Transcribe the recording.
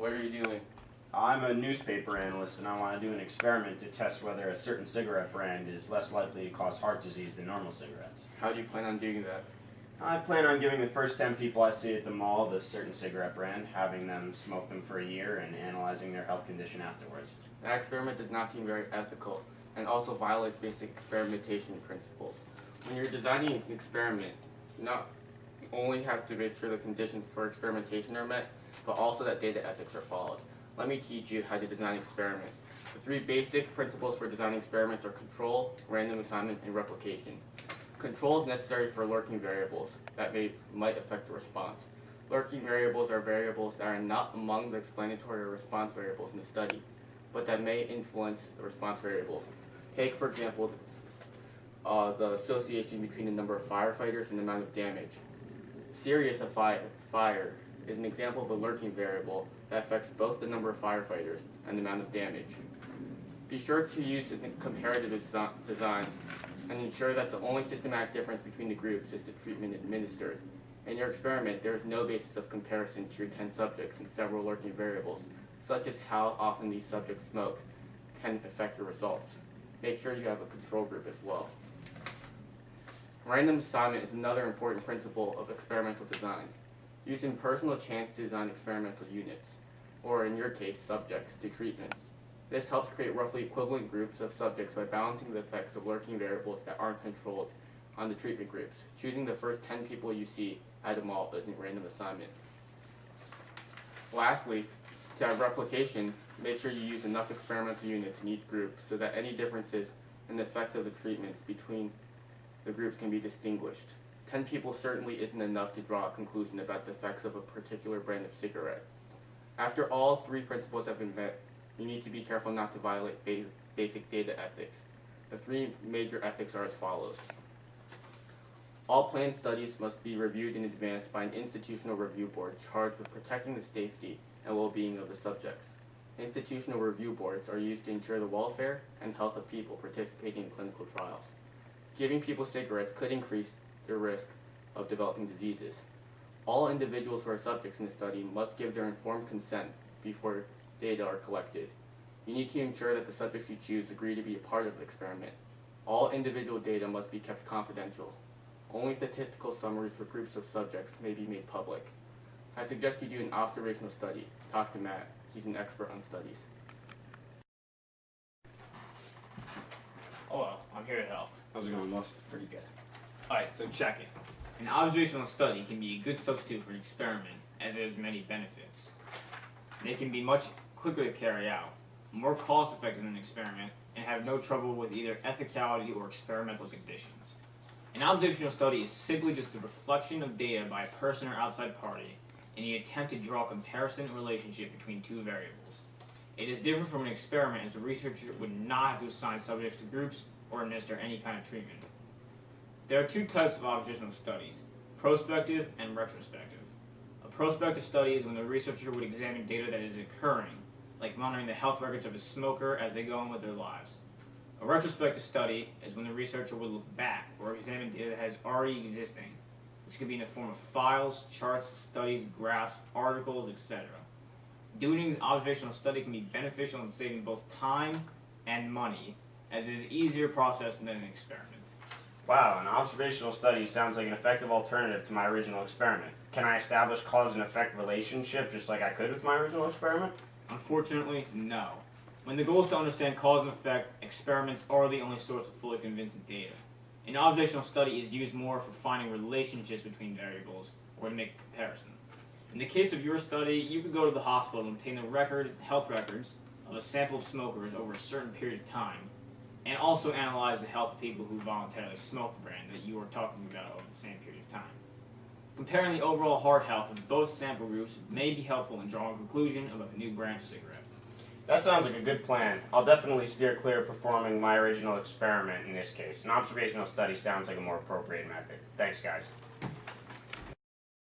What are you doing? I'm a newspaper analyst and I want to do an experiment to test whether a certain cigarette brand is less likely to cause heart disease than normal cigarettes. How do you plan on doing that? I plan on giving the first 10 people I see at the mall the certain cigarette brand, having them smoke them for a year, and analyzing their health condition afterwards. That experiment does not seem very ethical and also violates basic experimentation principles. When you're designing an experiment, you not only have to make sure the conditions for experimentation are met, but also that data ethics are followed. Let me teach you how to design an experiment. The three basic principles for designing experiments are control, random assignment, and replication. Control is necessary for lurking variables that might affect the response. Lurking variables are variables that are not among the explanatory or response variables in the study, but that may influence the response variable. Take, for example, the association between the number of firefighters and the amount of damage. Serious of fire is an example of a lurking variable that affects both the number of firefighters and the amount of damage. Be sure to use a comparative design and ensure that the only systematic difference between the groups is the treatment administered. In your experiment, there is no basis of comparison to your 10 subjects and several lurking variables, such as how often these subjects smoke, can affect your results. Make sure you have a control group as well. Random assignment is another important principle of experimental design. Using personal chance to design experimental units, or in your case, subjects, to treatments. This helps create roughly equivalent groups of subjects by balancing the effects of lurking variables that aren't controlled on the treatment groups. Choosing the first 10 people you see at a mall is a random assignment. Lastly, to have replication, make sure you use enough experimental units in each group so that any differences in the effects of the treatments between the groups can be distinguished. 10 people certainly isn't enough to draw a conclusion about the effects of a particular brand of cigarette. After all three principles have been met, you need to be careful not to violate basic data ethics. The three major ethics are as follows. All planned studies must be reviewed in advance by an institutional review board charged with protecting the safety and well-being of the subjects. Institutional review boards are used to ensure the welfare and health of people participating in clinical trials. Giving people cigarettes could increase their risk of developing diseases. All individuals who are subjects in the study must give their informed consent before data are collected. You need to ensure that the subjects you choose agree to be a part of the experiment. All individual data must be kept confidential. Only statistical summaries for groups of subjects may be made public. I suggest you do an observational study. Talk to Matt. He's an expert on studies. Hello, I'm here to help. How's it going, boss? Pretty good. Alright, so check it. An observational study can be a good substitute for an experiment, as it has many benefits. They can be much quicker to carry out, more cost-effective than an experiment, and have no trouble with either ethicality or experimental conditions. An observational study is simply just a reflection of data by a person or outside party in the attempt to draw a comparison and relationship between two variables. It is different from an experiment as the researcher would not have to assign subjects to groups or administer any kind of treatment. There are two types of observational studies, prospective and retrospective. A prospective study is when the researcher would examine data that is occurring, like monitoring the health records of a smoker as they go on with their lives. A retrospective study is when the researcher would look back or examine data that has already existing. This could be in the form of files, charts, studies, graphs, articles, etc. Doing an observational study can be beneficial in saving both time and money, as it is easier process than an experiment. Wow, an observational study sounds like an effective alternative to my original experiment. Can I establish cause and effect relationship just like I could with my original experiment? Unfortunately, no. When the goal is to understand cause and effect, experiments are the only source of fully convincing data. An observational study is used more for finding relationships between variables or to make a comparison. In the case of your study, you could go to the hospital and obtain the health records of a sample of smokers over a certain period of time, and also analyze the health of people who voluntarily smoke the brand that you are talking about over the same period of time. Comparing the overall heart health of both sample groups may be helpful in drawing a conclusion about the new brand of cigarette. That sounds like a good plan. I'll definitely steer clear of performing my original experiment in this case. An observational study sounds like a more appropriate method. Thanks, guys.